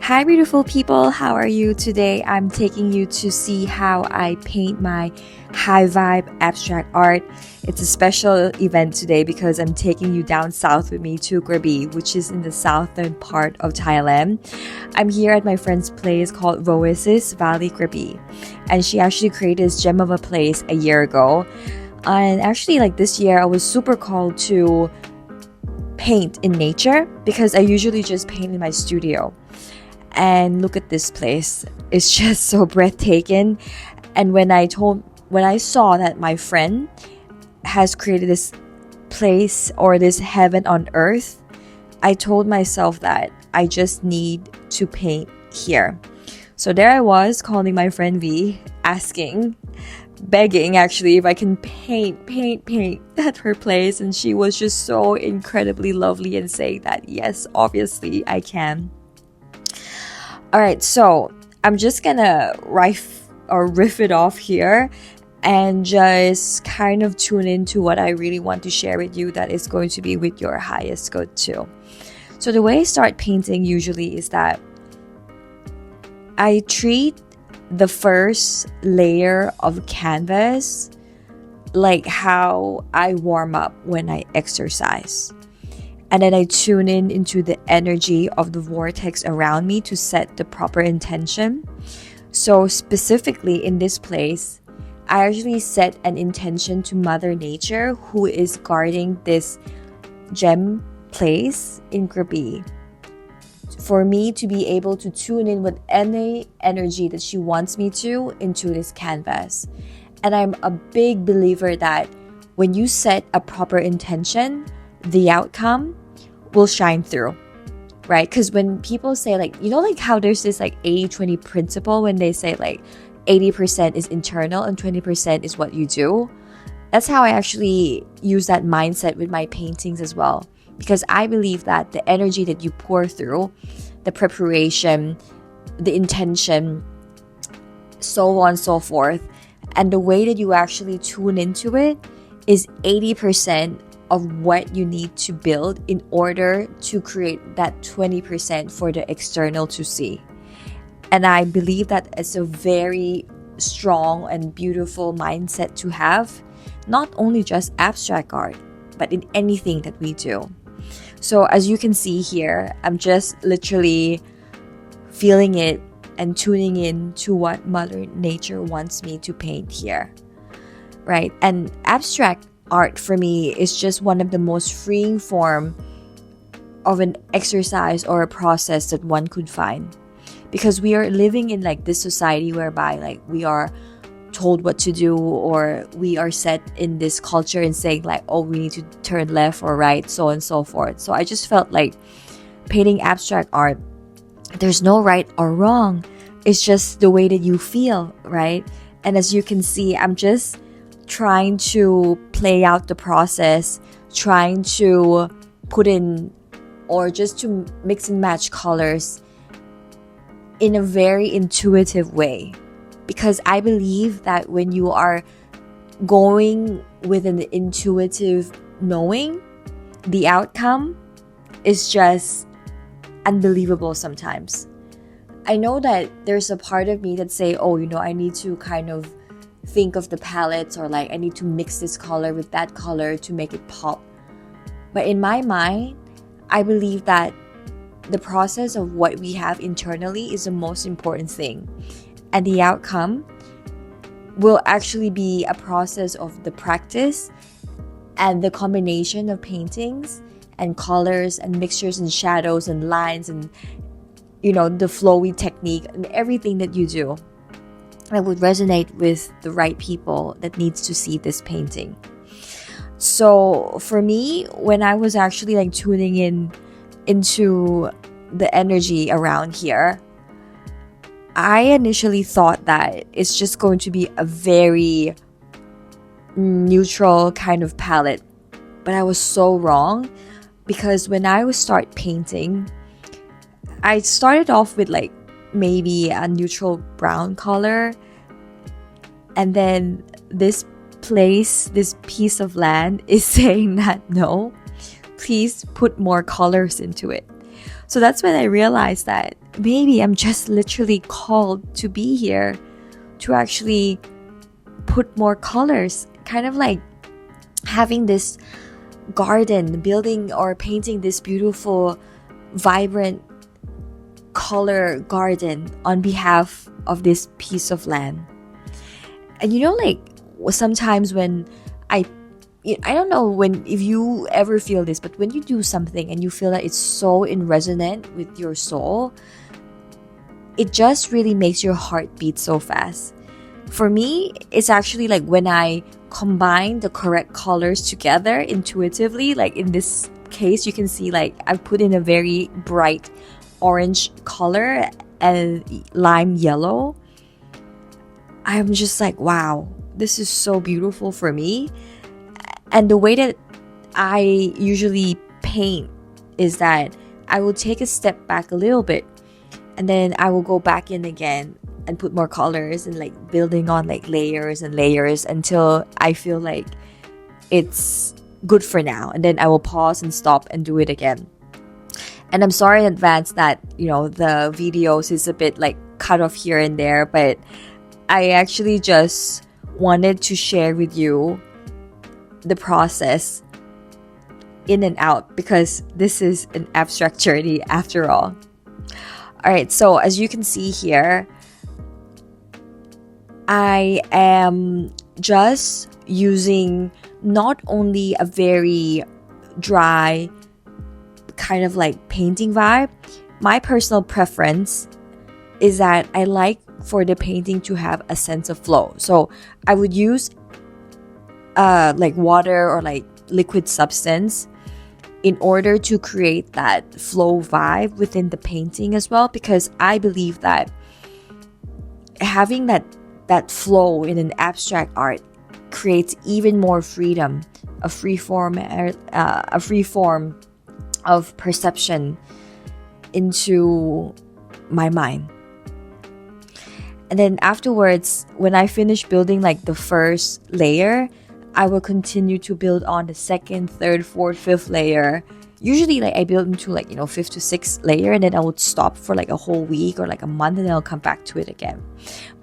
Hi beautiful people, how are you today? I'm taking you to see how I paint my high vibe abstract art. It's a special event today because I'm taking you down south with me to Krabi, which is in the southern part of Thailand. I'm here at my friend's place called Voasis Valley Krabi, and she actually created this gem of a place a year ago. And actually this year I was super called to paint in nature because I usually just paint in my studio. And look at this place. It's just so breathtaking. And when I saw that my friend has created this place or this heaven on earth, I told myself that I just need to paint here. So there I was calling my friend V, begging actually if I can paint at her place, and she was just so incredibly lovely and saying that yes, obviously I can. Alright, so I'm just gonna riff it off here and just kind of tune into what I really want to share with you that is going to be with your highest good too. So the way I start painting usually is that I treat the first layer of canvas like how I warm up when I exercise. And then I tune into the energy of the vortex around me to set the proper intention. So specifically in this place, I actually set an intention to Mother Nature, who is guarding this gem place in Krabi, for me to be able to tune in with any energy that she wants me to into this canvas. And I'm a big believer that when you set a proper intention, the outcome will shine through, right? Because when people say how there's this 80-20 principle when they say 80% is internal and 20% is what you do. That's how I actually use that mindset with my paintings as well, because I believe that the energy that you pour through, the preparation, the intention, so on and so forth, and the way that you actually tune into it is 80% of what you need to build in order to create that 20% for the external to see. And I believe that it's a very strong and beautiful mindset to have, not only just abstract art, but in anything that we do. So as you can see here, I'm just literally feeling it and tuning in to what Mother Nature wants me to paint here, right? And abstract art for me is just one of the most freeing form of an exercise or a process that one could find, because we are living in this society whereby we are told what to do, or we are set in this culture and saying we need to turn left or right, so on and so forth. So I just felt painting abstract art, there's no right or wrong, it's just the way that you feel, right? And as you can see, I'm just trying to play out the process, trying to put in or just to mix and match colors in a very intuitive way, because I believe that when you are going with an intuitive knowing, the outcome is just unbelievable sometimes. I know that there's a part of me that say, I need to kind of think of the palettes, or I need to mix this color with that color to make it pop. But in my mind, I believe that the process of what we have internally is the most important thing, and the outcome will actually be a process of the practice and the combination of paintings and colors and mixtures and shadows and lines and the flowy technique and everything that you do that would resonate with the right people that needs to see this painting. So for me, when I was actually tuning into the energy around here, I initially thought that it's just going to be a very neutral kind of palette, but I was so wrong, because when I would start painting, I started off with maybe a neutral brown color, and then this piece of land is saying that no, please put more colors into it. So that's when I realized that maybe I'm just literally called to be here to actually put more colors, kind of like having this garden, building or painting this beautiful, vibrant color garden on behalf of this piece of land. And like sometimes when I don't know if you ever feel this, but when you do something and you feel that it's so in resonant with your soul, it just really makes your heart beat so fast. For me, it's actually like when I combine the correct colors together intuitively, like in this case, you can see like I've put in a very bright orange color and lime yellow. I'm just like, wow, this is so beautiful for me. And the way that I usually paint is that I will take a step back a little bit and then I will go back in again and put more colors and like building on like layers and layers until I feel like it's good for now. And then I will pause and stop and do it again. And I'm sorry in advance that, the videos is a bit like cut off here and there, but I actually just wanted to share with you the process in and out because this is an abstract journey after all. All right, so as you can see here, I am just using not only a very dry kind of like painting vibe. My personal preference is that I like for the painting to have a sense of flow. So I would use like water or like liquid substance in order to create that flow vibe within the painting as well, because I believe that having that flow in an abstract art creates even more freedom, a free form of perception into my mind. And then afterwards, when I finish building like the first layer, I will continue to build on the second, third, fourth, fifth layer. Usually like I build into like, 5th to 6th layer, and then I would stop for like a whole week or like a month, and then I'll come back to it again.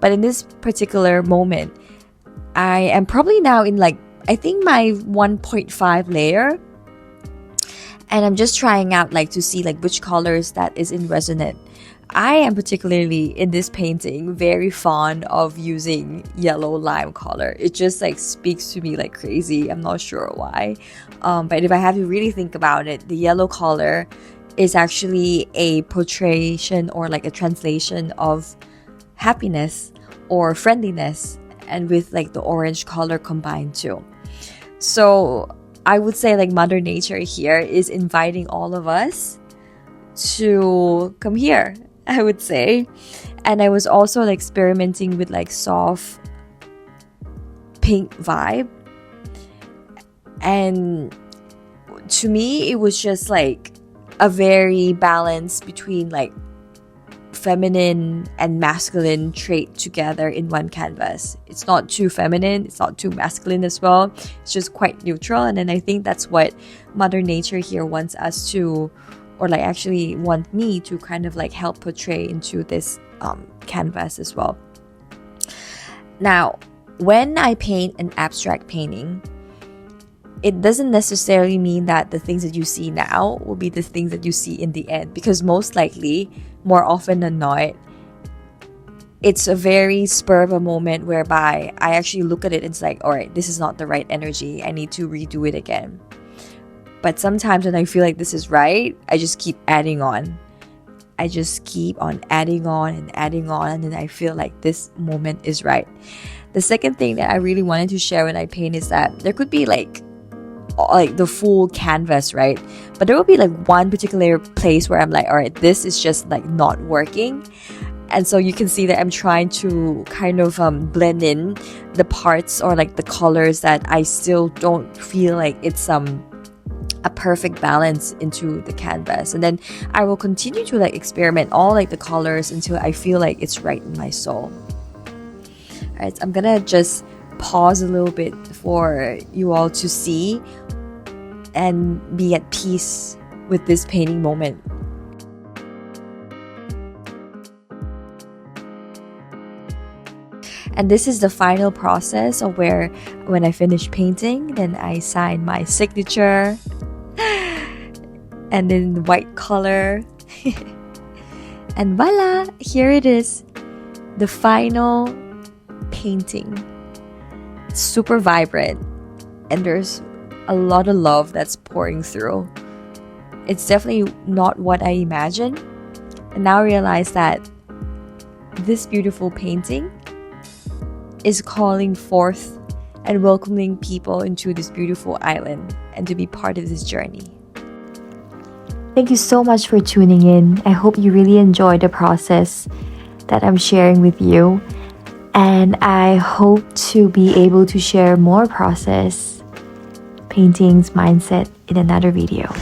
But in this particular moment, I am probably now in like, I think my 1.5 layer. And I'm just trying out like to see like which colors that is in resonant. I am particularly in this painting very fond of using yellow lime color. It just like speaks to me like crazy. I'm not sure why. But if I have to really think about it, the yellow color is actually a portrayal or like a translation of happiness or friendliness, and with like the orange color combined too. So I would say like Mother Nature here is inviting all of us to come here, I would say. And I was also like experimenting with like soft pink vibe. And to me, it was just like a very balance between like feminine and masculine trait together in one canvas. It's not too feminine, it's not too masculine as well. It's just quite neutral. And then I think that's what Mother Nature here wants us to, or like actually want me to kind of like help portray into this canvas as well. Now, when I paint an abstract painting, it doesn't necessarily mean that the things that you see now will be the things that you see in the end, because most likely, more often than not, it's a very spur of a moment whereby I actually look at it and it's like, all right, this is not the right energy. I need to redo it again. But sometimes when I feel like this is right, I just keep adding on. I just keep on adding on and adding on, and then I feel like this moment is right. The second thing that I really wanted to share when I paint is that there could be like the full canvas, right? But there will be like one particular place where I'm like, all right, this is just like not working. And so you can see that I'm trying to kind of blend in the parts or like the colors that I still don't feel like it's a perfect balance into the canvas. And then I will continue to like experiment all like the colors until I feel like it's right in my soul. All right, so I'm gonna just pause a little bit for you all to see and be at peace with this painting moment. And this is the final process of where when I finish painting, then I sign my signature and then the white color. And voila, here it is, the final painting. It's super vibrant and there's a lot of love that's pouring through. It's definitely not what I imagined. And now I realize that this beautiful painting is calling forth and welcoming people into this beautiful island and to be part of this journey. Thank you so much for tuning in. I hope you really enjoyed the process that I'm sharing with you. And I hope to be able to share more process, paintings, mindset in another video.